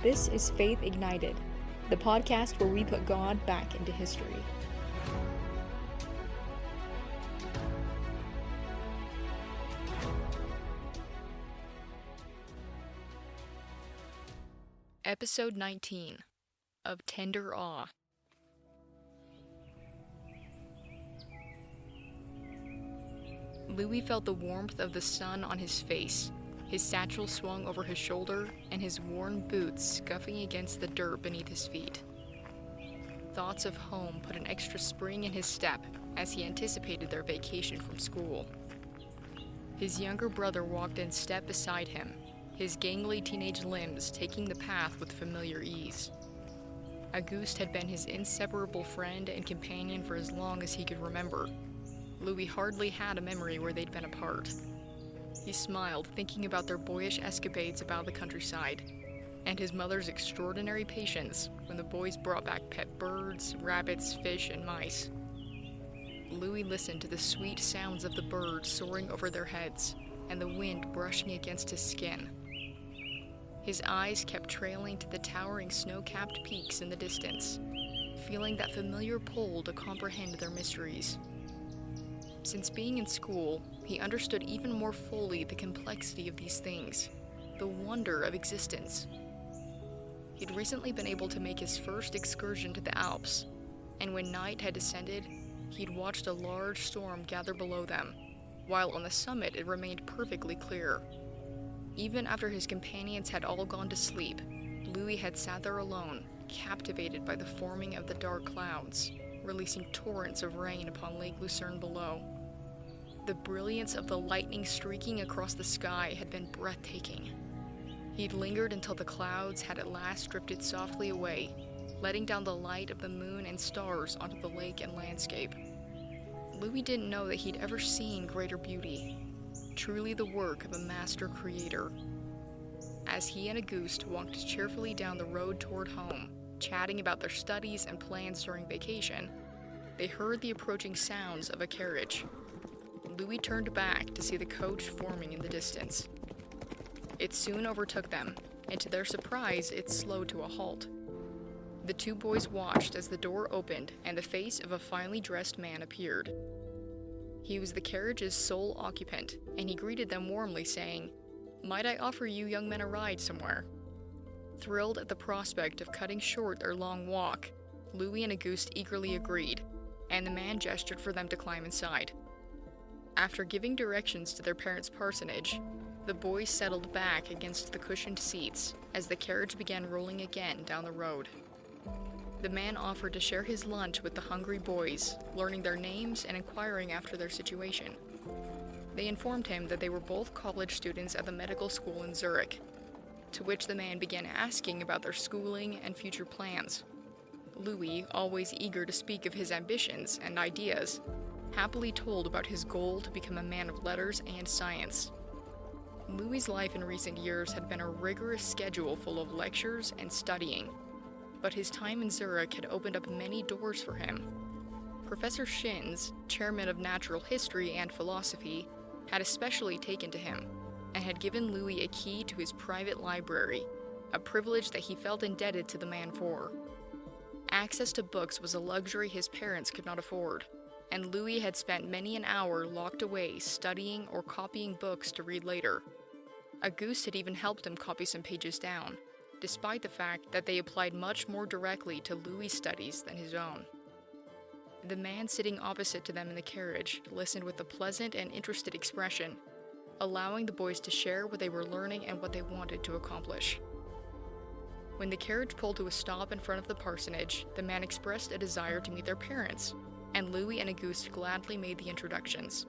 This is Faith Ignited, the podcast where we put God back into history. Episode 19 of Tender Awe. Louis felt the warmth of the sun on his face. His satchel swung over his shoulder, and his worn boots scuffing against the dirt beneath his feet. Thoughts of home put an extra spring in his step as he anticipated their vacation from school. His younger brother walked in step beside him, his gangly teenage limbs taking the path with familiar ease. Agassiz had been his inseparable friend and companion for as long as he could remember. Louis hardly had a memory where they'd been apart. He smiled, thinking about their boyish escapades about the countryside, and his mother's extraordinary patience when the boys brought back pet birds, rabbits, fish, and mice. Louis listened to the sweet sounds of the birds soaring over their heads, and the wind brushing against his skin. His eyes kept trailing to the towering snow-capped peaks in the distance, feeling that familiar pull to comprehend their mysteries. Since being in school, he understood even more fully the complexity of these things, the wonder of existence. He'd recently been able to make his first excursion to the Alps, and when night had descended, he'd watched a large storm gather below them, while on the summit it remained perfectly clear. Even after his companions had all gone to sleep, Louis had sat there alone, captivated by the forming of the dark clouds, releasing torrents of rain upon Lake Lucerne below. The brilliance of the lightning streaking across the sky had been breathtaking. He'd lingered until the clouds had at last drifted softly away, letting down the light of the moon and stars onto the lake and landscape. Louis didn't know that he'd ever seen greater beauty, truly the work of a master creator. As he and Agassiz walked cheerfully down the road toward home, chatting about their studies and plans during vacation, they heard the approaching sounds of a carriage. Louis turned back to see the coach forming in the distance. It soon overtook them, and to their surprise, it slowed to a halt. The two boys watched as the door opened and the face of a finely dressed man appeared. He was the carriage's sole occupant, and he greeted them warmly, saying, "Might I offer you young men a ride somewhere?" Thrilled at the prospect of cutting short their long walk, Louis and Agassiz eagerly agreed, and the man gestured for them to climb inside. After giving directions to their parents' parsonage, the boys settled back against the cushioned seats as the carriage began rolling again down the road. The man offered to share his lunch with the hungry boys, learning their names and inquiring after their situation. They informed him that they were both college students at the medical school in Zurich, to which the man began asking about their schooling and future plans. Louis, always eager to speak of his ambitions and ideas, happily told about his goal to become a man of letters and science. Louis's life in recent years had been a rigorous schedule full of lectures and studying, but his time in Zurich had opened up many doors for him. Professor Schinz, chairman of natural history and philosophy, had especially taken to him, and had given Louis a key to his private library, a privilege that he felt indebted to the man for. Access to books was a luxury his parents could not afford, and Louis had spent many an hour locked away studying or copying books to read later. Agassiz had even helped him copy some pages down, despite the fact that they applied much more directly to Louis' studies than his own. The man sitting opposite to them in the carriage listened with a pleasant and interested expression, allowing the boys to share what they were learning and what they wanted to accomplish. When the carriage pulled to a stop in front of the parsonage, the man expressed a desire to meet their parents, and Louis and Agassiz gladly made the introductions.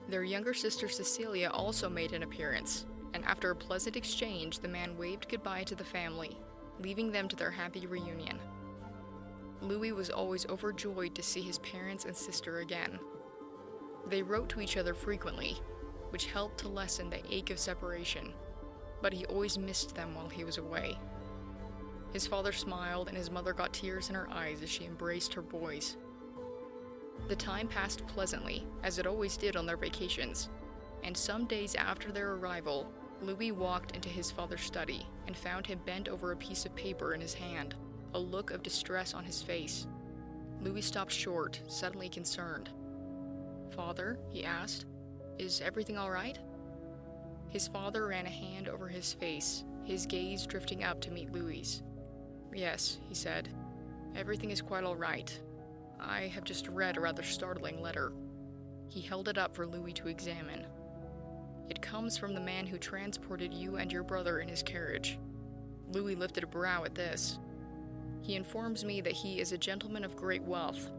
Their younger sister Cecilia also made an appearance, and after a pleasant exchange, the man waved goodbye to the family, leaving them to their happy reunion. Louis was always overjoyed to see his parents and sister again. They wrote to each other frequently, which helped to lessen the ache of separation, but he always missed them while he was away. His father smiled, and his mother got tears in her eyes as she embraced her boys. The time passed pleasantly, as it always did on their vacations, and some days after their arrival, Louis walked into his father's study and found him bent over a piece of paper in his hand, a look of distress on his face. Louis stopped short, suddenly concerned. "Father," he asked, "is everything all right?" His father ran a hand over his face, his gaze drifting up to meet Louis's. "Yes," he said, "everything is quite all right. I have just read a rather startling letter." He held it up for Louis to examine. "It comes from the man who transported you and your brother in his carriage." Louis lifted a brow at this. "He informs me that he is a gentleman of great wealth."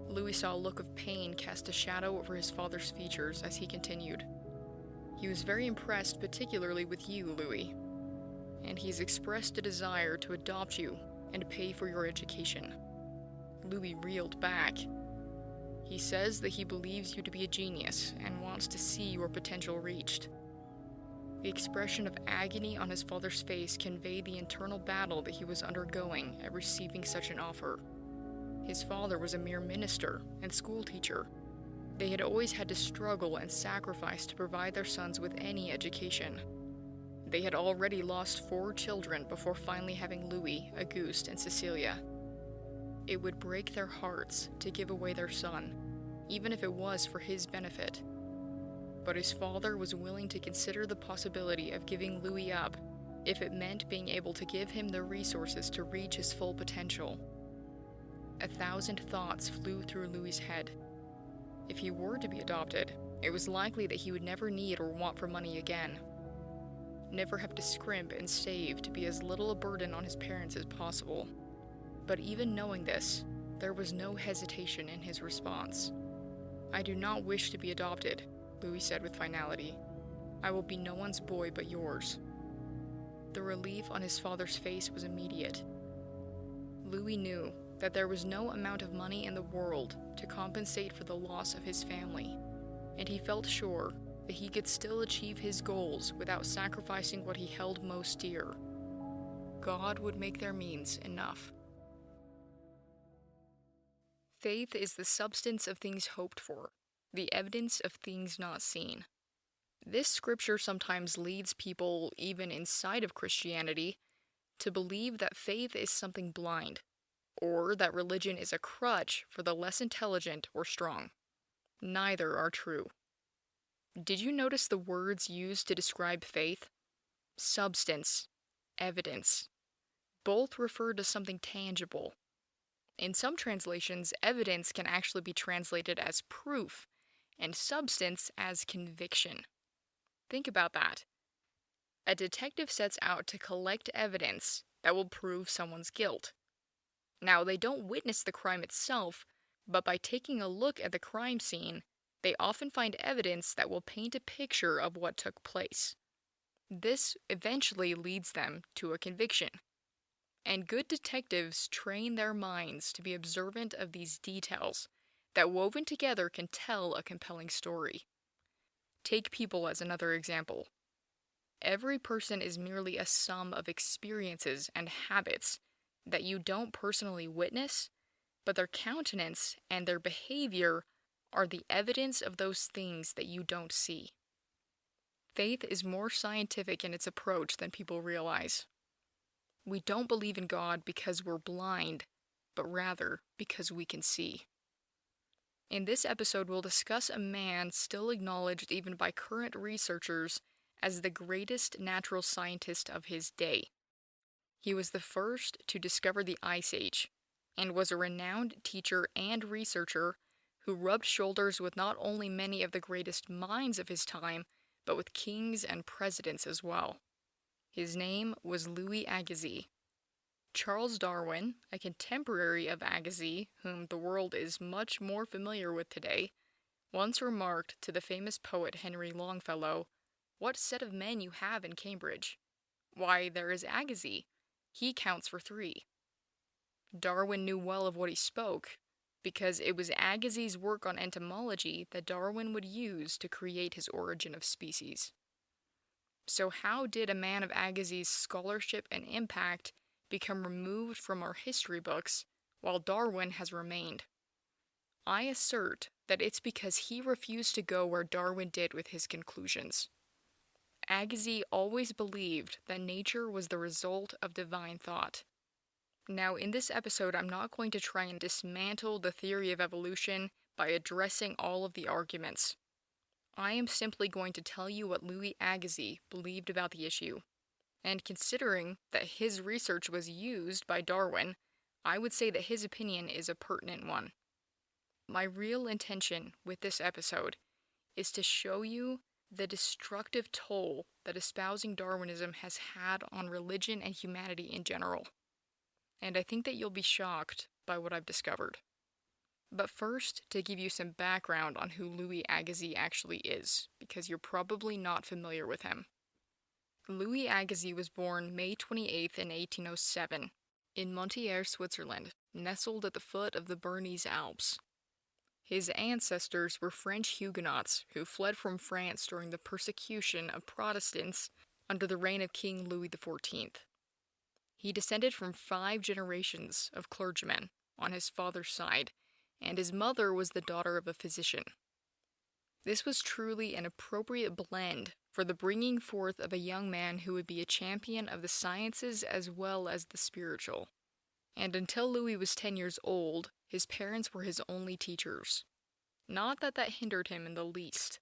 Louis saw a look of pain cast a shadow over his father's features as he continued. "He was very impressed particularly with you, Louis, and he's expressed a desire to adopt you and pay for your education." Louis reeled back. "He says that he believes you to be a genius and wants to see your potential reached." The expression of agony on his father's face conveyed the internal battle that he was undergoing at receiving such an offer. His father was a mere minister and schoolteacher. They had always had to struggle and sacrifice to provide their sons with any education. They had already lost 4 children before finally having Louis, Auguste, and Cecilia. It would break their hearts to give away their son, even if it was for his benefit. But his father was willing to consider the possibility of giving Louis up if it meant being able to give him the resources to reach his full potential. 1,000 thoughts flew through Louis's head. If he were to be adopted, it was likely that he would never need or want for money again. Never have to scrimp and save to be as little a burden on his parents as possible. But even knowing this, there was no hesitation in his response. "I do not wish to be adopted," Louis said with finality. "I will be no one's boy but yours." The relief on his father's face was immediate. Louis knew that there was no amount of money in the world to compensate for the loss of his family, and he felt sure that he could still achieve his goals without sacrificing what he held most dear. God would make their means enough. Faith is the substance of things hoped for, the evidence of things not seen. This scripture sometimes leads people, even inside of Christianity, to believe that faith is something blind, or that religion is a crutch for the less intelligent or strong. Neither are true. Did you notice the words used to describe faith? Substance, evidence. Both refer to something tangible. In some translations, evidence can actually be translated as proof, and substance as conviction. Think about that. A detective sets out to collect evidence that will prove someone's guilt. Now, they don't witness the crime itself, but by taking a look at the crime scene, they often find evidence that will paint a picture of what took place. This eventually leads them to a conviction. And good detectives train their minds to be observant of these details that woven together can tell a compelling story. Take people as another example. Every person is merely a sum of experiences and habits that you don't personally witness, but their countenance and their behavior are the evidence of those things that you don't see. Faith is more scientific in its approach than people realize. We don't believe in God because we're blind, but rather because we can see. In this episode, we'll discuss a man still acknowledged even by current researchers as the greatest natural scientist of his day. He was the first to discover the Ice Age, and was a renowned teacher and researcher who rubbed shoulders with not only many of the greatest minds of his time, but with kings and presidents as well. His name was Louis Agassiz. Charles Darwin, a contemporary of Agassiz, whom the world is much more familiar with today, once remarked to the famous poet Henry Longfellow, "What set of men you have in Cambridge? Why, there is Agassiz. He counts for 3. Darwin knew well of what he spoke, because it was Agassiz's work on entomology that Darwin would use to create his Origin of Species. So how did a man of Agassiz's scholarship and impact become removed from our history books, while Darwin has remained? I assert that it's because he refused to go where Darwin did with his conclusions. Agassiz always believed that nature was the result of divine thought. Now, in this episode, I'm not going to try and dismantle the theory of evolution by addressing all of the arguments. I am simply going to tell you what Louis Agassiz believed about the issue. And considering that his research was used by Darwin, I would say that his opinion is a pertinent one. My real intention with this episode is to show you the destructive toll that espousing Darwinism has had on religion and humanity in general. And I think that you'll be shocked by what I've discovered. But first, to give you some background on who Louis Agassiz actually is, because you're probably not familiar with him. Louis Agassiz was born May 28th in 1807 in Montier, Switzerland, nestled at the foot of the Bernese Alps. His ancestors were French Huguenots who fled from France during the persecution of Protestants under the reign of King Louis XIV. He descended from 5 generations of clergymen on his father's side, and his mother was the daughter of a physician. This was truly an appropriate blend for the bringing forth of a young man who would be a champion of the sciences as well as the spiritual. And until Louis was 10 years old, his parents were his only teachers. Not that that hindered him in the least.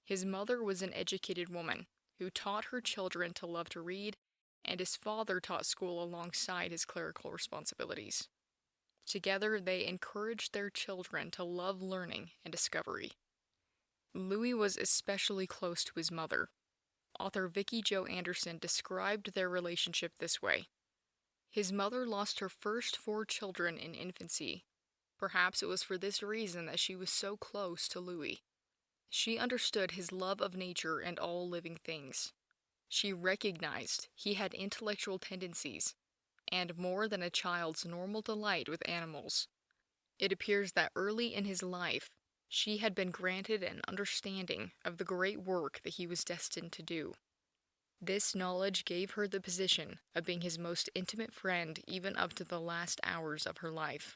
His mother was an educated woman who taught her children to love to read, and his father taught school alongside his clerical responsibilities. Together, they encouraged their children to love learning and discovery. Louis was especially close to his mother. Author Vicki Jo Anderson described their relationship this way. His mother lost her first 4 children in infancy. Perhaps it was for this reason that she was so close to Louis. She understood his love of nature and all living things. She recognized he had intellectual tendencies, and more than a child's normal delight with animals. It appears that early in his life, she had been granted an understanding of the great work that he was destined to do. This knowledge gave her the position of being his most intimate friend even up to the last hours of her life.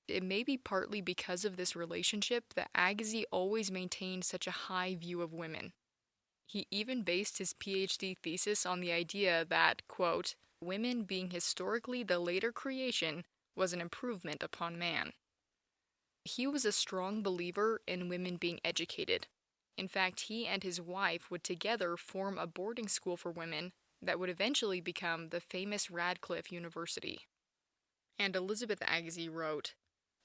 It may be partly because of this relationship that Agassiz always maintained such a high view of women. He even based his PhD thesis on the idea that, quote, women being historically the later creation was an improvement upon man. He was a strong believer in women being educated. In fact, he and his wife would together form a boarding school for women that would eventually become the famous Radcliffe University. And Elizabeth Agassiz wrote,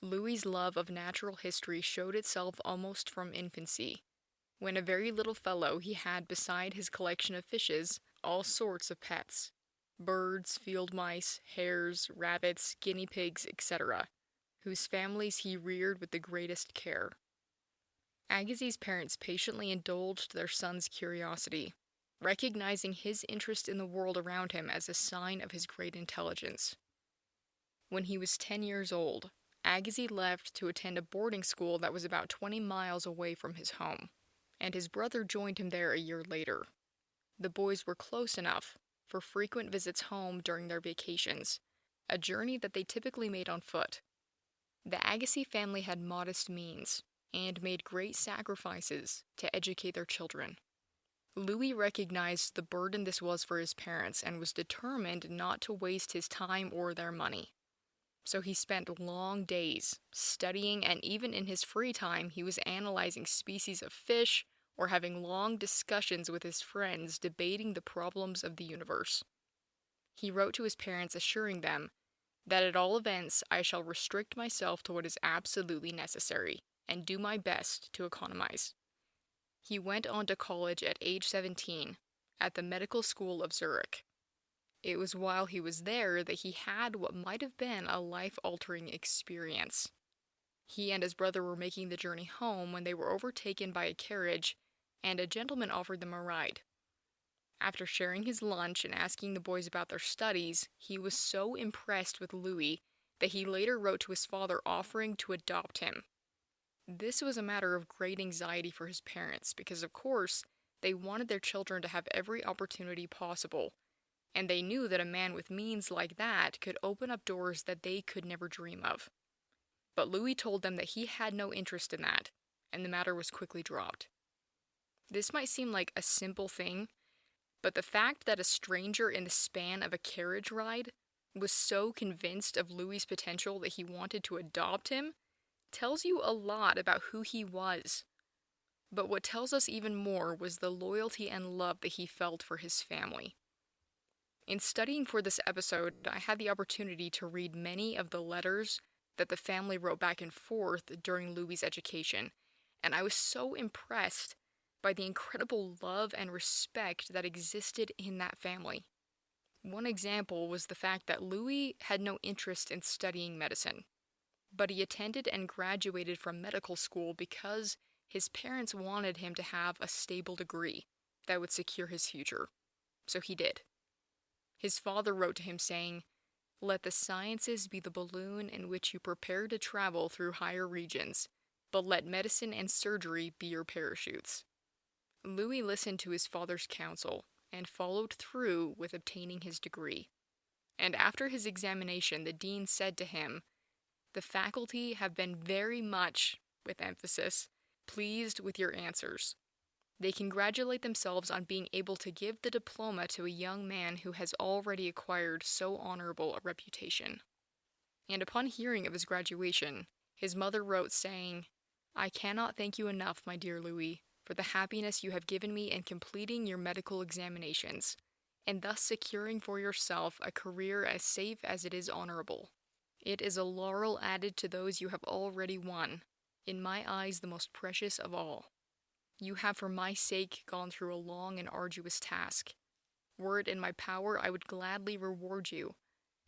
Louis's love of natural history showed itself almost from infancy. When a very little fellow, he had beside his collection of fishes all sorts of pets, birds, field mice, hares, rabbits, guinea pigs, etc., whose families he reared with the greatest care. Agassiz's parents patiently indulged their son's curiosity, recognizing his interest in the world around him as a sign of his great intelligence. When he was 10 years old, Agassiz left to attend a boarding school that was about 20 miles away from his home, and his brother joined him there a year later. The boys were close enough for frequent visits home during their vacations, a journey that they typically made on foot. The Agassiz family had modest means, and made great sacrifices to educate their children. Louis recognized the burden this was for his parents and was determined not to waste his time or their money. So he spent long days studying, and even in his free time he was analyzing species of fish or having long discussions with his friends debating the problems of the universe. He wrote to his parents assuring them that at all events I shall restrict myself to what is absolutely necessary and do my best to economize. He went on to college at age 17 at the Medical School of Zurich. It was while he was there that he had what might have been a life-altering experience. He and his brother were making the journey home when they were overtaken by a carriage, and a gentleman offered them a ride. After sharing his lunch and asking the boys about their studies, he was so impressed with Louis that he later wrote to his father offering to adopt him. This was a matter of great anxiety for his parents because, of course, they wanted their children to have every opportunity possible, and they knew that a man with means like that could open up doors that they could never dream of. But Louis told them that he had no interest in that, and the matter was quickly dropped. This might seem like a simple thing, but the fact that a stranger in the span of a carriage ride was so convinced of Louis's potential that he wanted to adopt him tells you a lot about who he was. But what tells us even more was the loyalty and love that he felt for his family. In studying for this episode, I had the opportunity to read many of the letters that the family wrote back and forth during Louis's education, and I was so impressed by the incredible love and respect that existed in that family. One example was the fact that Louis had no interest in studying medicine, but he attended and graduated from medical school because his parents wanted him to have a stable degree that would secure his future. So he did. His father wrote to him saying, "Let the sciences be the balloon in which you prepare to travel through higher regions, but let medicine and surgery be your parachutes." Louis listened to his father's counsel and followed through with obtaining his degree. And after his examination, the dean said to him, "The faculty have been very much," with emphasis, "pleased with your answers. They congratulate themselves on being able to give the diploma to a young man who has already acquired so honorable a reputation." And upon hearing of his graduation, his mother wrote saying, "I cannot thank you enough, my dear Louis, for the happiness you have given me in completing your medical examinations, and thus securing for yourself a career as safe as it is honorable. It is a laurel added to those you have already won, in my eyes the most precious of all. You have for my sake gone through a long and arduous task. Were it in my power, I would gladly reward you,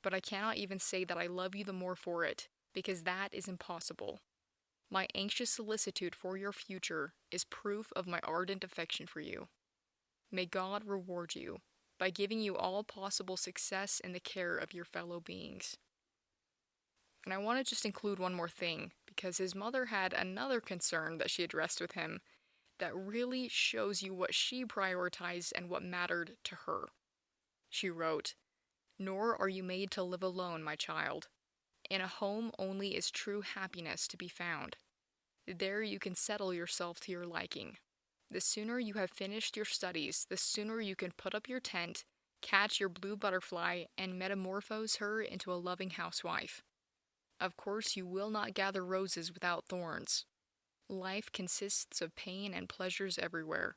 but I cannot even say that I love you the more for it, because that is impossible. My anxious solicitude for your future is proof of my ardent affection for you. May God reward you by giving you all possible success in the care of your fellow beings." And I want to just include one more thing, because his mother had another concern that she addressed with him that really shows you what she prioritized and what mattered to her. She wrote, "Nor are you made to live alone, my child. In a home only is true happiness to be found. There you can settle yourself to your liking. The sooner you have finished your studies, the sooner you can put up your tent, catch your blue butterfly, and metamorphose her into a loving housewife. Of course, you will not gather roses without thorns. Life consists of pain and pleasures everywhere.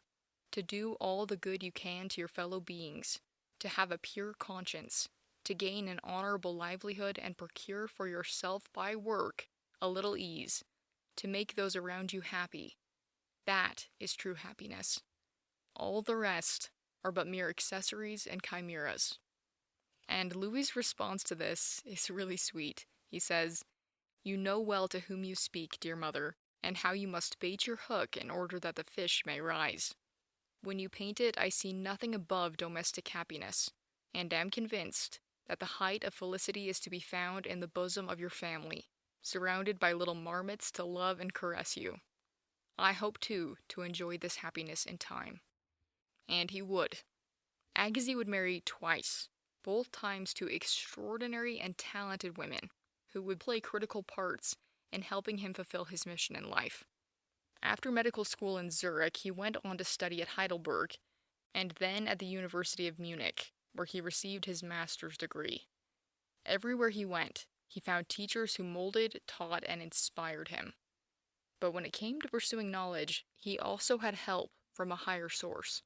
To do all the good you can to your fellow beings, to have a pure conscience, to gain an honorable livelihood and procure for yourself by work a little ease, to make those around you happy. That is true happiness. All the rest are but mere accessories and chimeras." And Louis's response to this is really sweet. He says, "You know well to whom you speak, dear mother, and how you must bait your hook in order that the fish may rise. When you paint it, I see nothing above domestic happiness, and am convinced that the height of felicity is to be found in the bosom of your family, surrounded by little marmots to love and caress you. I hope, too, to enjoy this happiness in time." And he would. Agassiz would marry twice, both times to extraordinary and talented women, who would play critical parts in helping him fulfill his mission in life. After medical school in Zurich, he went on to study at Heidelberg, and then at the University of Munich, where he received his master's degree. Everywhere he went, he found teachers who molded, taught, and inspired him. But when it came to pursuing knowledge, he also had help from a higher source.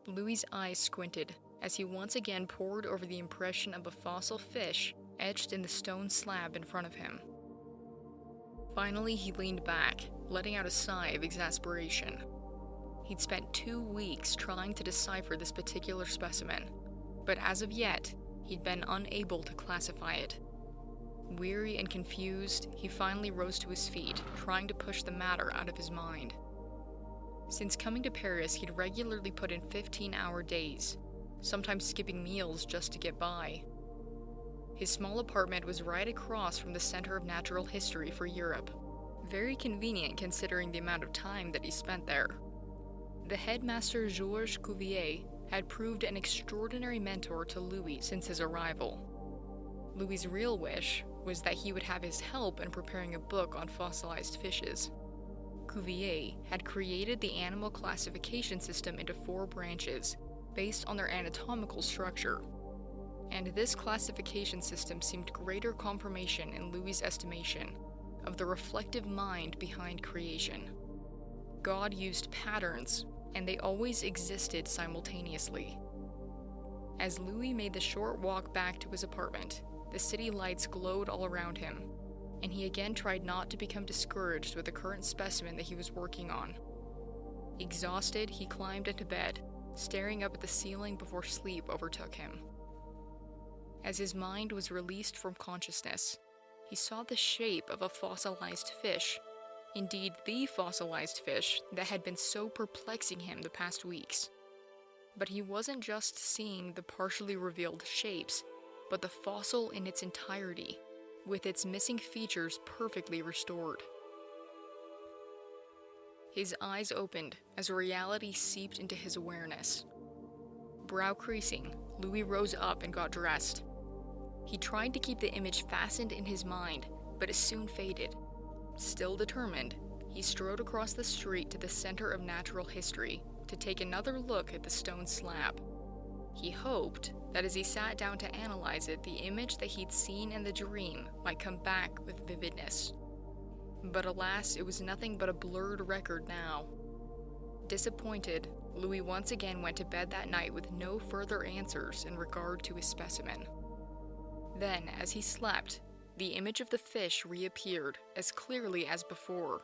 Louis's eyes squinted as he once again pored over the impression of a fossil fish etched in the stone slab in front of him. Finally, he leaned back, letting out a sigh of exasperation. He'd spent 2 weeks trying to decipher this particular specimen, but as of yet, he'd been unable to classify it. Weary and confused, he finally rose to his feet, trying to push the matter out of his mind. Since coming to Paris, he'd regularly put in 15-hour days, sometimes skipping meals just to get by. His small apartment was right across from the Center of Natural History for Europe, very convenient considering the amount of time that he spent there. The headmaster Georges Cuvier had proved an extraordinary mentor to Louis since his arrival. Louis's real wish was that he would have his help in preparing a book on fossilized fishes. Cuvier had created the animal classification system into 4 branches, based on their anatomical structure. And this classification system seemed greater confirmation in Louis's estimation of the reflective mind behind creation. God used patterns, and they always existed simultaneously. As Louis made the short walk back to his apartment, the city lights glowed all around him, and he again tried not to become discouraged with the current specimen that he was working on. Exhausted, he climbed into bed, staring up at the ceiling before sleep overtook him. As his mind was released from consciousness, he saw the shape of a fossilized fish, indeed the fossilized fish that had been so perplexing him the past weeks. But he wasn't just seeing the partially revealed shapes, but the fossil in its entirety, with its missing features perfectly restored. His eyes opened as reality seeped into his awareness. Brow creasing, Louis rose up and got dressed. He tried to keep the image fastened in his mind, but it soon faded. Still determined, he strode across the street to the center of natural history to take another look at the stone slab. He hoped that as he sat down to analyze it, the image that he'd seen in the dream might come back with vividness. But alas, it was nothing but a blurred record now. Disappointed, Louis once again went to bed that night with no further answers in regard to his specimen. Then, as he slept, the image of the fish reappeared as clearly as before.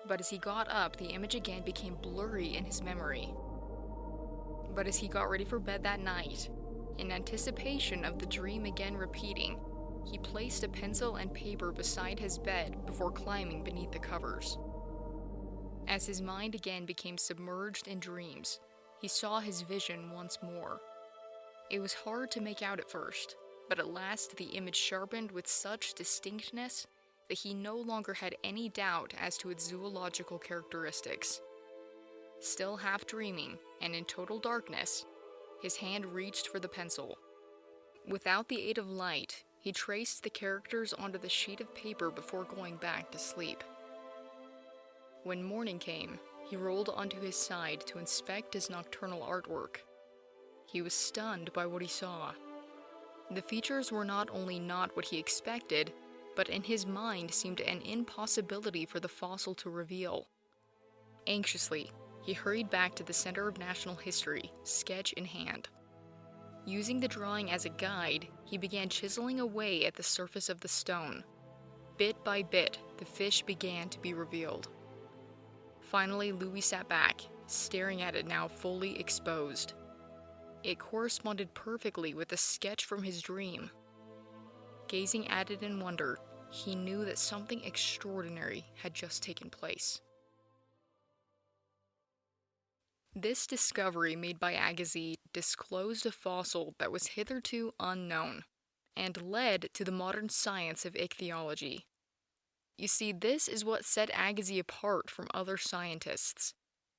But as he got up, the image again became blurry in his memory. But as he got ready for bed that night, in anticipation of the dream again repeating, he placed a pencil and paper beside his bed before climbing beneath the covers. As his mind again became submerged in dreams, he saw his vision once more. It was hard to make out at first, but at last the image sharpened with such distinctness that he no longer had any doubt as to its zoological characteristics. Still half dreaming, and in total darkness, his hand reached for the pencil. Without the aid of light, he traced the characters onto the sheet of paper before going back to sleep. When morning came, he rolled onto his side to inspect his nocturnal artwork. He was stunned by what he saw. The features were not only not what he expected, but in his mind seemed an impossibility for the fossil to reveal. Anxiously, he hurried back to the center of national history, sketch in hand. Using the drawing as a guide, he began chiseling away at the surface of the stone. Bit by bit, the fish began to be revealed. Finally, Louis sat back, staring at it now fully exposed. It corresponded perfectly with the sketch from his dream. Gazing at it in wonder, he knew that something extraordinary had just taken place. This discovery made by Agassiz disclosed a fossil that was hitherto unknown, and led to the modern science of ichthyology. You see, this is what set Agassiz apart from other scientists.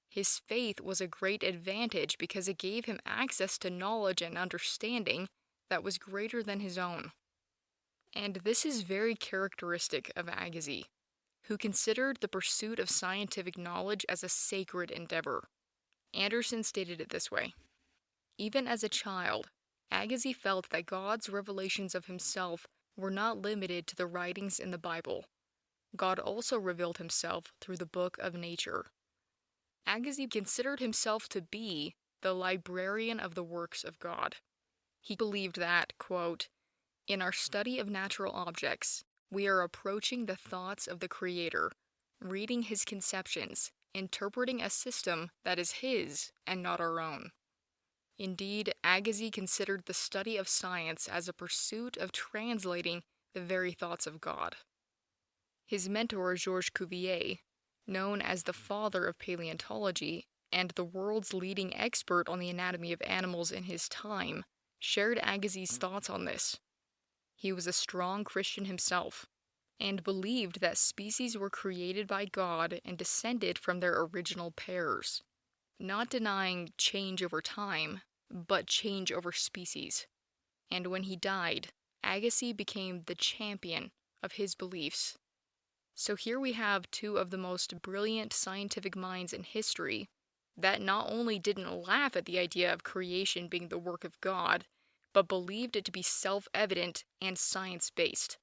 His faith was a great advantage because it gave him access to knowledge and understanding that was greater than his own. And this is very characteristic of Agassiz, who considered the pursuit of scientific knowledge as a sacred endeavor. Anderson stated it this way: even as a child, Agassiz felt that God's revelations of himself were not limited to the writings in the Bible. God also revealed himself through the book of nature. Agassiz considered himself to be the librarian of the works of God. He believed that, quote, in our study of natural objects, we are approaching the thoughts of the Creator, reading his conceptions, interpreting a system that is his and not our own. Indeed, Agassiz considered the study of science as a pursuit of translating the very thoughts of God. His mentor, Georges Cuvier, known as the father of paleontology and the world's leading expert on the anatomy of animals in his time, shared Agassiz's thoughts on this. He was a strong Christian himself, and believed that species were created by God and descended from their original pairs, not denying change over time, but change over species. And when he died, Agassiz became the champion of his beliefs. So here we have two of the most brilliant scientific minds in history that not only didn't laugh at the idea of creation being the work of God, but believed it to be self-evident and science-based.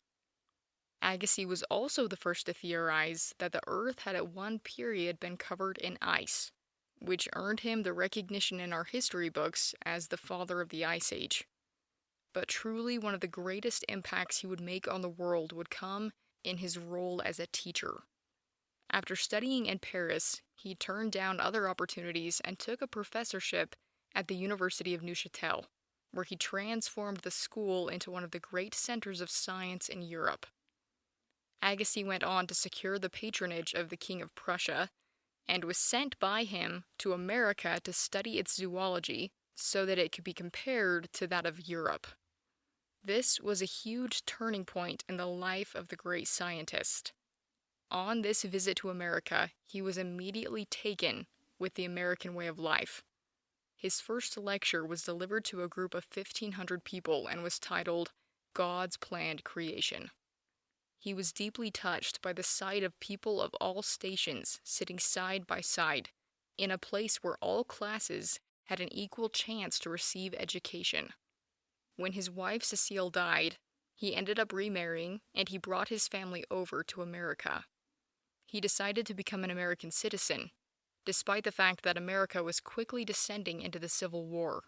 Agassiz was also the first to theorize that the Earth had at one period been covered in ice, which earned him the recognition in our history books as the father of the Ice Age. But truly one of the greatest impacts he would make on the world would come in his role as a teacher. After studying in Paris, he turned down other opportunities and took a professorship at the University of Neuchâtel, where he transformed the school into one of the great centers of science in Europe. Agassiz went on to secure the patronage of the King of Prussia, and was sent by him to America to study its zoology so that it could be compared to that of Europe. This was a huge turning point in the life of the great scientist. On this visit to America, he was immediately taken with the American way of life. His first lecture was delivered to a group of 1,500 people and was titled God's Planned Creation. He was deeply touched by the sight of people of all stations sitting side by side in a place where all classes had an equal chance to receive education. When his wife Cecile died, he ended up remarrying and he brought his family over to America. He decided to become an American citizen, despite the fact that America was quickly descending into the Civil War.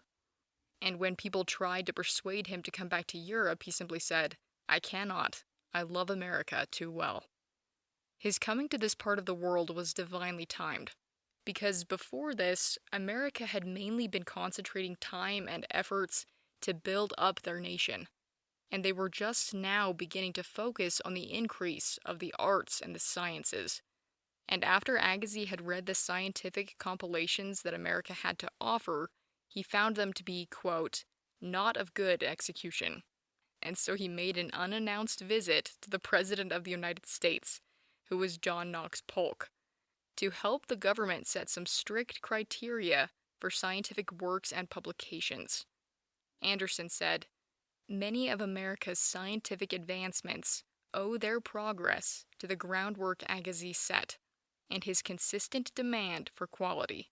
And when people tried to persuade him to come back to Europe, he simply said, "I cannot. I love America too well." His coming to this part of the world was divinely timed, because before this, America had mainly been concentrating time and efforts to build up their nation, and they were just now beginning to focus on the increase of the arts and the sciences. And after Agassiz had read the scientific compilations that America had to offer, he found them to be, quote, not of good execution. And so he made an unannounced visit to the President of the United States, who was John Knox Polk, to help the government set some strict criteria for scientific works and publications. Anderson said, "Many of America's scientific advancements owe their progress to the groundwork Agassiz set, and his consistent demand for quality."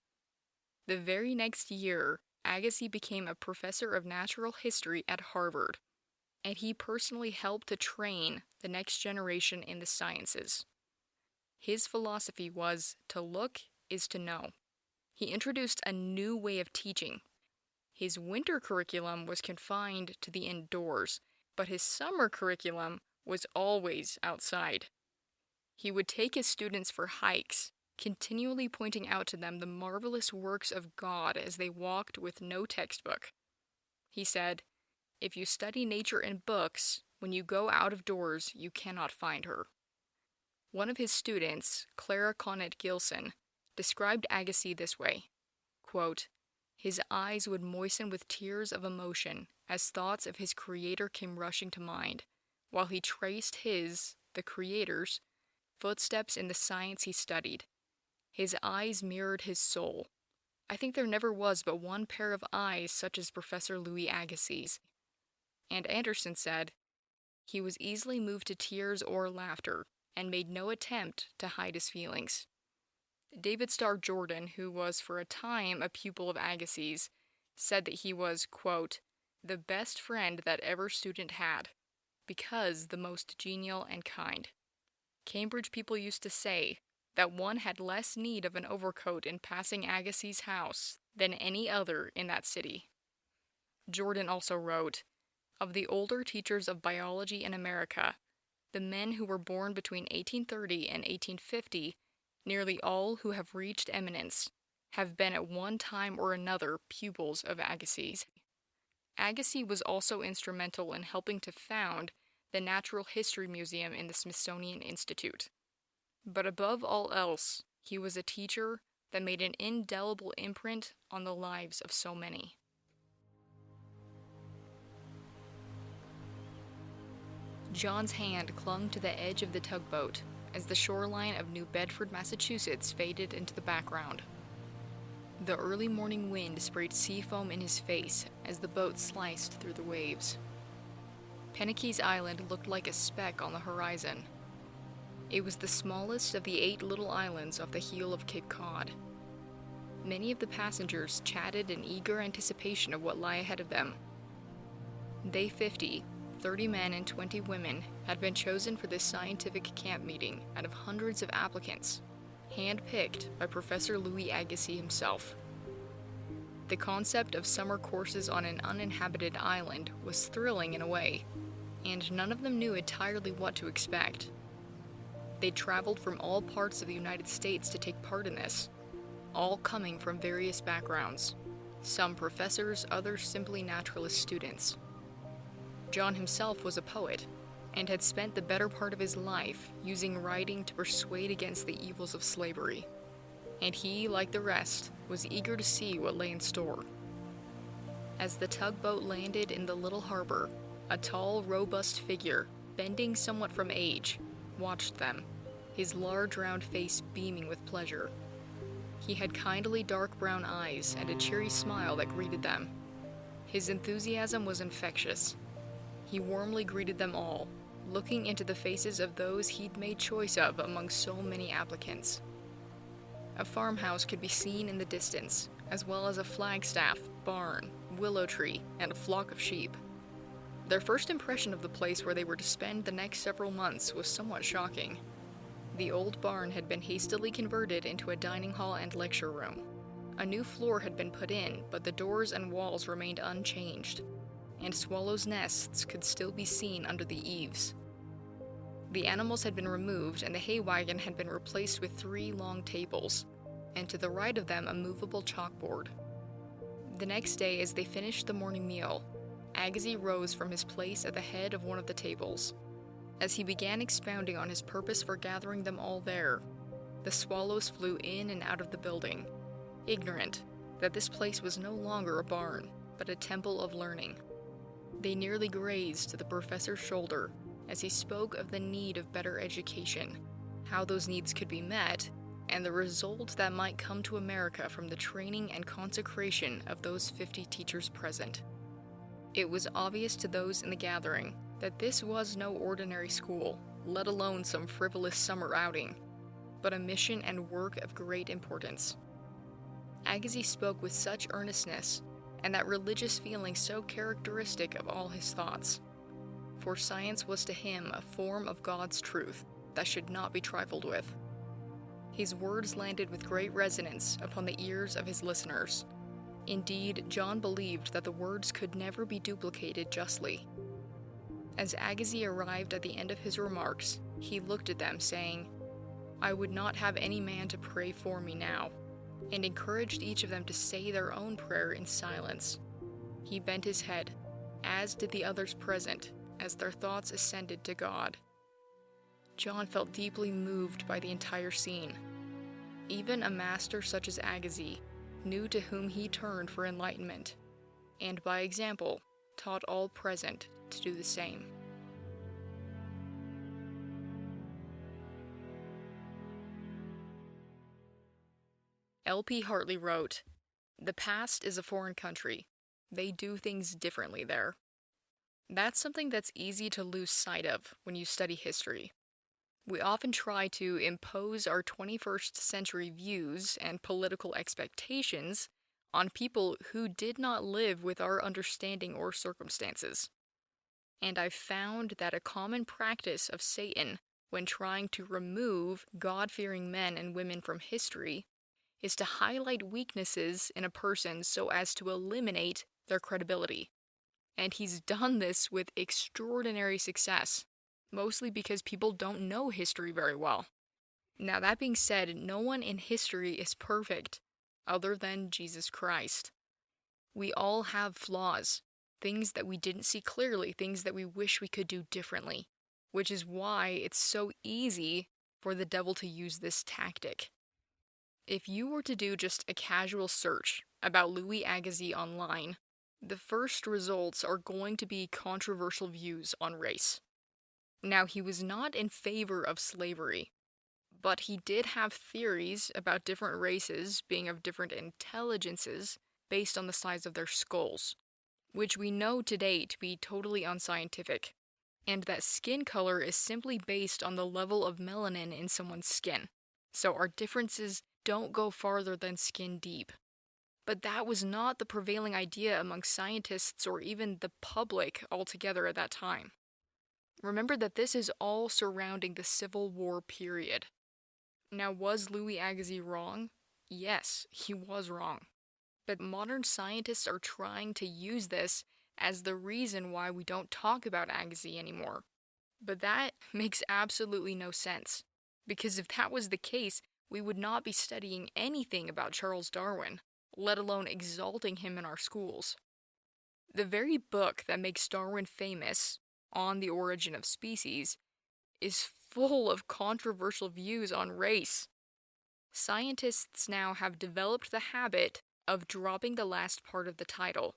The very next year, Agassiz became a professor of natural history at Harvard, and he personally helped to train the next generation in the sciences. His philosophy was, to look is to know. He introduced a new way of teaching. His winter curriculum was confined to the indoors, but his summer curriculum was always outside. He would take his students for hikes, continually pointing out to them the marvelous works of God as they walked with no textbook. He said, "If you study nature in books, when you go out of doors, you cannot find her." One of his students, Clara Connet Gilson, described Agassiz this way, quote, "His eyes would moisten with tears of emotion as thoughts of his creator came rushing to mind, while he traced his, the creator's, footsteps in the science he studied. His eyes mirrored his soul. I think there never was but one pair of eyes such as Professor Louis Agassiz." And Anderson said, "He was easily moved to tears or laughter, and made no attempt to hide his feelings." David Starr Jordan, who was for a time a pupil of Agassiz, said that he was, quote, "the best friend that ever student had, because the most genial and kind. Cambridge people used to say that one had less need of an overcoat in passing Agassiz's house than any other in that city." Jordan also wrote, "Of the older teachers of biology in America, the men who were born between 1830 and 1850, nearly all who have reached eminence, have been at one time or another pupils of Agassiz." Agassiz was also instrumental in helping to found the Natural History Museum in the Smithsonian Institute. But above all else, he was a teacher that made an indelible imprint on the lives of so many. John's hand clung to the edge of the tugboat as the shoreline of New Bedford, Massachusetts faded into the background. The early morning wind sprayed sea foam in his face as the boat sliced through the waves. Penikese Island looked like a speck on the horizon. It was the smallest of the 8 little islands off the heel of Cape Cod. Many of the passengers chatted in eager anticipation of what lay ahead of them. They 50, 30 men and 20 women, had been chosen for this scientific camp meeting out of hundreds of applicants, hand-picked by Professor Louis Agassiz himself. The concept of summer courses on an uninhabited island was thrilling in a way, and none of them knew entirely what to expect. They traveled from all parts of the United States to take part in this, all coming from various backgrounds, some professors, others simply naturalist students. John himself was a poet, and had spent the better part of his life using writing to persuade against the evils of slavery, and he, like the rest, was eager to see what lay in store. As the tugboat landed in the little harbor, a tall, robust figure, bending somewhat from age, watched them, his large round face beaming with pleasure. He had kindly dark brown eyes and a cheery smile that greeted them. His enthusiasm was infectious. He warmly greeted them all, looking into the faces of those he'd made choice of among so many applicants. A farmhouse could be seen in the distance, as well as a flagstaff, barn, willow tree, and a flock of sheep. Their first impression of the place where they were to spend the next several months was somewhat shocking. The old barn had been hastily converted into a dining hall and lecture room. A new floor had been put in, but the doors and walls remained unchanged, and swallows' nests could still be seen under the eaves. The animals had been removed, and the hay wagon had been replaced with 3 long tables, and to the right of them a movable chalkboard. The next day, as they finished the morning meal, Agassiz rose from his place at the head of one of the tables. As he began expounding on his purpose for gathering them all there, the swallows flew in and out of the building, ignorant that this place was no longer a barn, but a temple of learning. They nearly grazed the professor's shoulder as he spoke of the need of better education, how those needs could be met, and the result that might come to America from the training and consecration of those 50 teachers present. It was obvious to those in the gathering that this was no ordinary school, let alone some frivolous summer outing, but a mission and work of great importance. Agassiz spoke with such earnestness, and that religious feeling so characteristic of all his thoughts. For science was to him a form of God's truth that should not be trifled with. His words landed with great resonance upon the ears of his listeners. Indeed, John believed that the words could never be duplicated justly. As Agassiz arrived at the end of his remarks, he looked at them, saying, "I would not have any man to pray for me now," and encouraged each of them to say their own prayer in silence. He bent his head, as did the others present, as their thoughts ascended to God. John felt deeply moved by the entire scene. Even a master such as Agassiz knew to whom he turned for enlightenment, and by example taught all present to do the same. L.P. Hartley wrote, "The past is a foreign country. They do things differently there." That's something that's easy to lose sight of when you study history. We often try to impose our 21st century views and political expectations on people who did not live with our understanding or circumstances. And I've found that a common practice of Satan when trying to remove God-fearing men and women from history is to highlight weaknesses in a person so as to eliminate their credibility. And he's done this with extraordinary success, mostly because people don't know history very well. Now, that being said, no one in history is perfect, other than Jesus Christ. We all have flaws, things that we didn't see clearly, things that we wish we could do differently, which is why it's so easy for the devil to use this tactic. If you were to do just a casual search about Louis Agassiz online, the first results are going to be controversial views on race. Now, he was not in favor of slavery, but he did have theories about different races being of different intelligences based on the size of their skulls, which we know today to be totally unscientific. and that skin color is simply based on the level of melanin in someone's skin. So our differences don't go farther than skin deep. But that was not the prevailing idea among scientists or even the public altogether at that time. Remember that this is all surrounding the Civil War period. Now, was Louis Agassiz wrong? Yes, he was wrong. But modern scientists are trying to use this as the reason why we don't talk about Agassiz anymore. But that makes absolutely no sense. Because if that was the case, we would not be studying anything about Charles Darwin, let alone exalting him in our schools. The very book that makes Darwin famous, On the Origin of Species, is full of controversial views on race. Scientists now have developed the habit of dropping the last part of the title.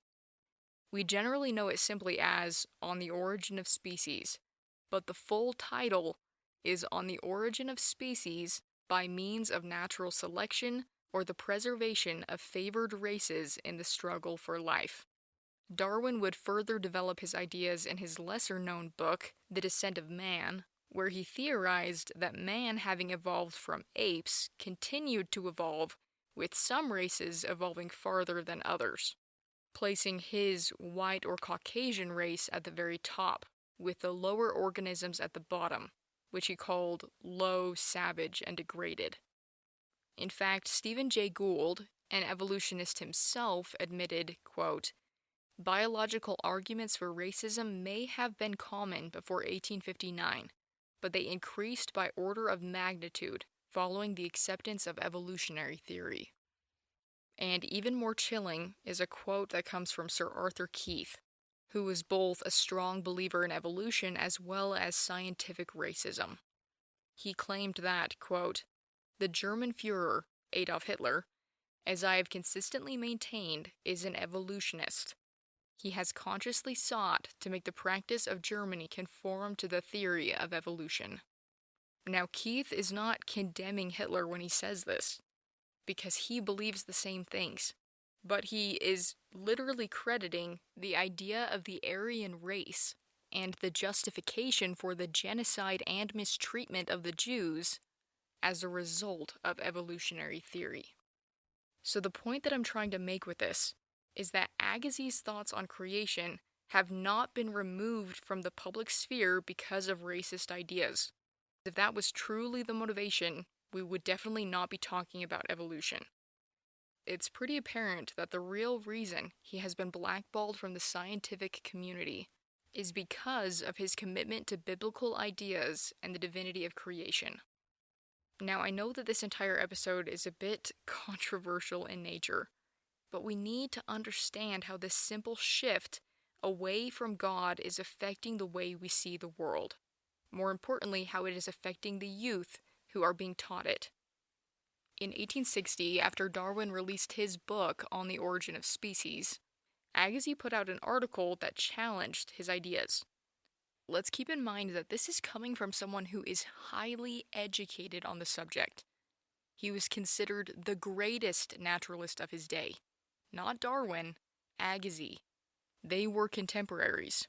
We generally know it simply as On the Origin of Species, but the full title is On the Origin of Species by Means of Natural Selection or the Preservation of Favored Races in the Struggle for Life. Darwin would further develop his ideas in his lesser-known book, The Descent of Man, where he theorized that man, having evolved from apes, continued to evolve, with some races evolving farther than others, placing his white or Caucasian race at the very top, with the lower organisms at the bottom, which he called low, savage, and degraded. In fact, Stephen Jay Gould, an evolutionist himself, admitted, quote, "Biological arguments for racism may have been common before 1859, but they increased by order of magnitude following the acceptance of evolutionary theory." And even more chilling is a quote that comes from Sir Arthur Keith, who was both a strong believer in evolution as well as scientific racism. He claimed that, quote, "The German Führer, Adolf Hitler, as I have consistently maintained, is an evolutionist. He has consciously sought to make the practice of Germany conform to the theory of evolution." Now, Keith is not condemning Hitler when he says this, because he believes the same things, but he is literally crediting the idea of the Aryan race and the justification for the genocide and mistreatment of the Jews as a result of evolutionary theory. So the point that I'm trying to make with this is that Agassiz's thoughts on creation have not been removed from the public sphere because of racist ideas. If that was truly the motivation, we would definitely not be talking about evolution. It's pretty apparent that the real reason he has been blackballed from the scientific community is because of his commitment to biblical ideas and the divinity of creation. Now, I know that this entire episode is a bit controversial in nature, but we need to understand how this simple shift away from God is affecting the way we see the world. More importantly, how it is affecting the youth who are being taught it. In 1860, after Darwin released his book On the Origin of Species, Agassiz put out an article that challenged his ideas. Let's keep in mind that this is coming from someone who is highly educated on the subject. He was considered the greatest naturalist of his day. Not Darwin, Agassiz. They were contemporaries.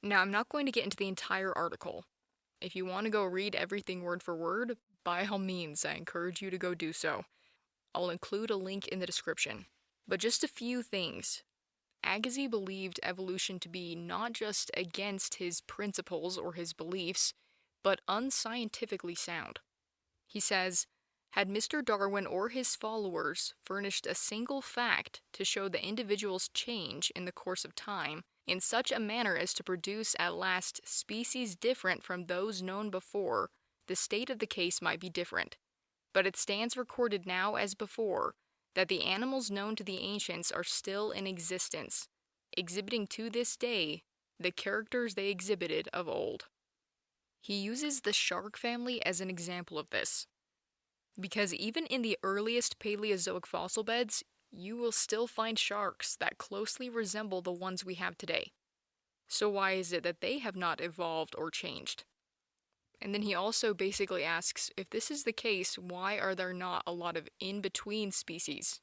Now, I'm not going to get into the entire article. If you want to go read everything word for word, by all means, I encourage you to go do so. I'll include a link in the description. But just a few things. Agassiz believed evolution to be not just against his principles or his beliefs, but unscientifically sound. He says, had Mr. Darwin or his followers furnished a single fact to show the individual's change in the course of time in such a manner as to produce at last species different from those known before, the state of the case might be different. But it stands recorded now as before, that the animals known to the ancients are still in existence, exhibiting to this day the characters they exhibited of old. He uses the shark family as an example of this, because even in the earliest Paleozoic fossil beds, you will still find sharks that closely resemble the ones we have today. So why is it that they have not evolved or changed? And then he also basically asks, if this is the case, why are there not a lot of in-between species?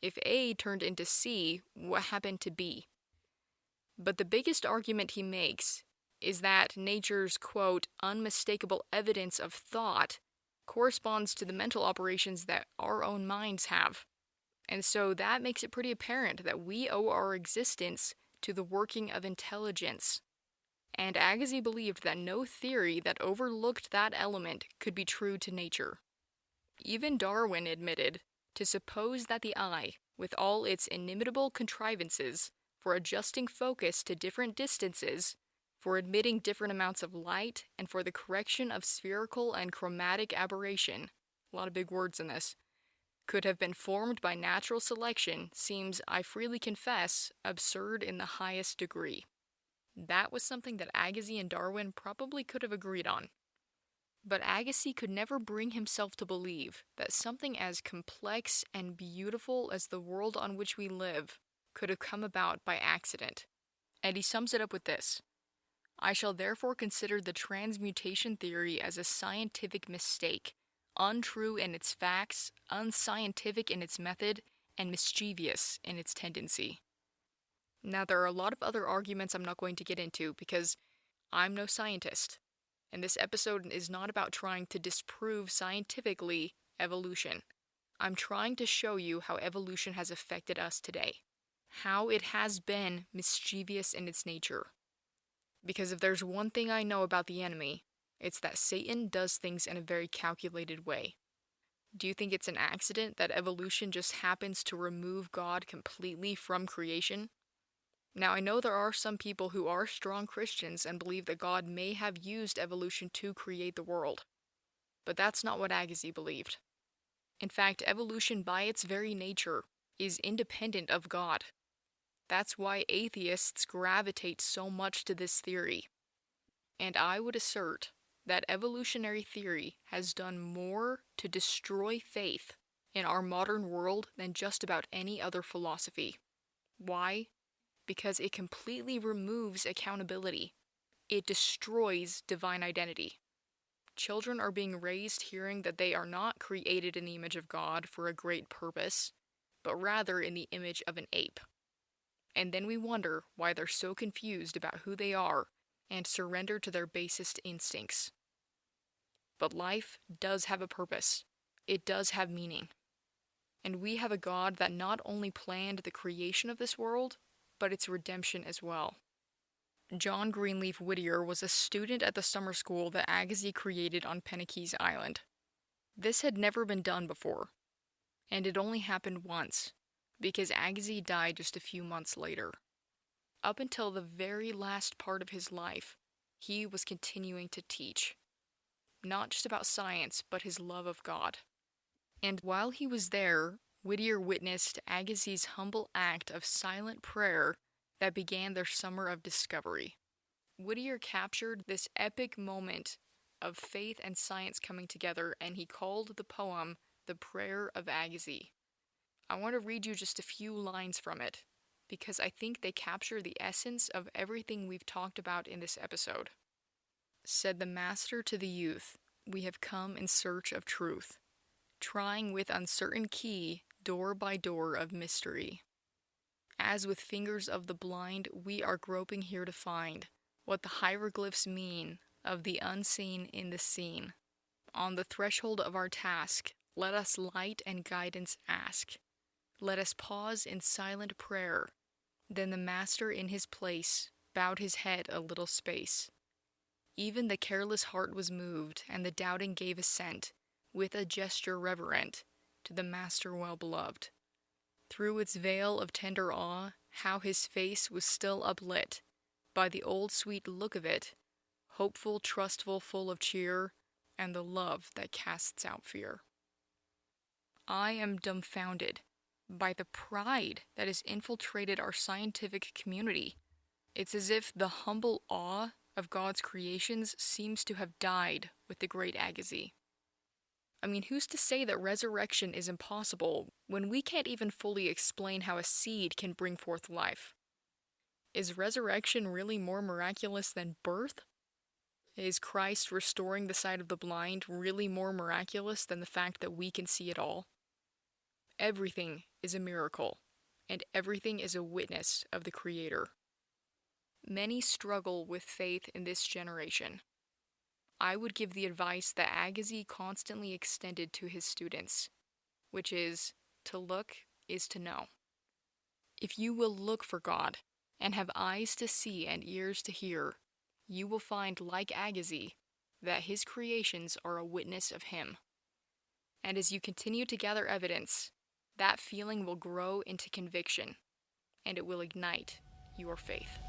If A turned into C, what happened to B? But the biggest argument he makes is that nature's, quote, unmistakable evidence of thought corresponds to the mental operations that our own minds have. And so that makes it pretty apparent that we owe our existence to the working of intelligence. And Agassiz believed that no theory that overlooked that element could be true to nature. Even Darwin admitted to suppose that the eye, with all its inimitable contrivances for adjusting focus to different distances, for admitting different amounts of light, and for the correction of spherical and chromatic aberration, a lot of big words in this, could have been formed by natural selection seems, I freely confess, absurd in the highest degree. That was something that Agassiz and Darwin probably could have agreed on. But Agassiz could never bring himself to believe that something as complex and beautiful as the world on which we live could have come about by accident. And he sums it up with this: I shall therefore consider the transmutation theory as a scientific mistake, untrue in its facts, unscientific in its method, and mischievous in its tendency. Now, there are a lot of other arguments I'm not going to get into because I'm no scientist, and this episode is not about trying to disprove scientifically evolution. I'm trying to show you how evolution has affected us today, how it has been mischievous in its nature. Because if there's one thing I know about the enemy, it's that Satan does things in a very calculated way. Do you think it's an accident that evolution just happens to remove God completely from creation? Now, I know there are some people who are strong Christians and believe that God may have used evolution to create the world. But that's not what Agassiz believed. In fact, evolution by its very nature is independent of God. That's why atheists gravitate so much to this theory. And I would assert that evolutionary theory has done more to destroy faith in our modern world than just about any other philosophy. Why? Because it completely removes accountability. It destroys divine identity. Children are being raised hearing that they are not created in the image of God for a great purpose, but rather in the image of an ape. And then we wonder why they're so confused about who they are and surrender to their basest instincts. But life does have a purpose. It does have meaning. And we have a God that not only planned the creation of this world, but its redemption as well. John Greenleaf Whittier was a student at the summer school that Agassiz created on Penakees Island. This had never been done before, and it only happened once, because Agassiz died just a few months later. Up until the very last part of his life, he was continuing to teach. Not just about science, but his love of God. And while he was there, Whittier witnessed Agassiz's humble act of silent prayer that began their summer of discovery. Whittier captured this epic moment of faith and science coming together, and he called the poem The Prayer of Agassiz. I want to read you just a few lines from it, because I think they capture the essence of everything we've talked about in this episode. Said the Master to the youth, "We have come in search of truth, trying with uncertain key door by door of mystery. As with fingers of the blind, we are groping here to find what the hieroglyphs mean of the unseen in the seen. On the threshold of our task, let us light and guidance ask. Let us pause in silent prayer." Then the Master in his place bowed his head a little space. Even the careless heart was moved, and the doubting gave assent, with a gesture reverent, to the Master well-beloved. Through its veil of tender awe, how his face was still uplit by the old sweet look of it, hopeful, trustful, full of cheer, and the love that casts out fear. I am dumbfounded by the pride that has infiltrated our scientific community. It's as if the humble awe of God's creations seems to have died with the great Agassiz. I mean, who's to say that resurrection is impossible when we can't even fully explain how a seed can bring forth life? Is resurrection really more miraculous than birth? Is Christ restoring the sight of the blind really more miraculous than the fact that we can see it all? Everything is a miracle, and everything is a witness of the Creator. Many struggle with faith in this generation. I would give the advice that Agassiz constantly extended to his students, which is, to look is to know. If you will look for God, and have eyes to see and ears to hear, you will find, like Agassiz, that his creations are a witness of him. And as you continue to gather evidence, that feeling will grow into conviction, and it will ignite your faith.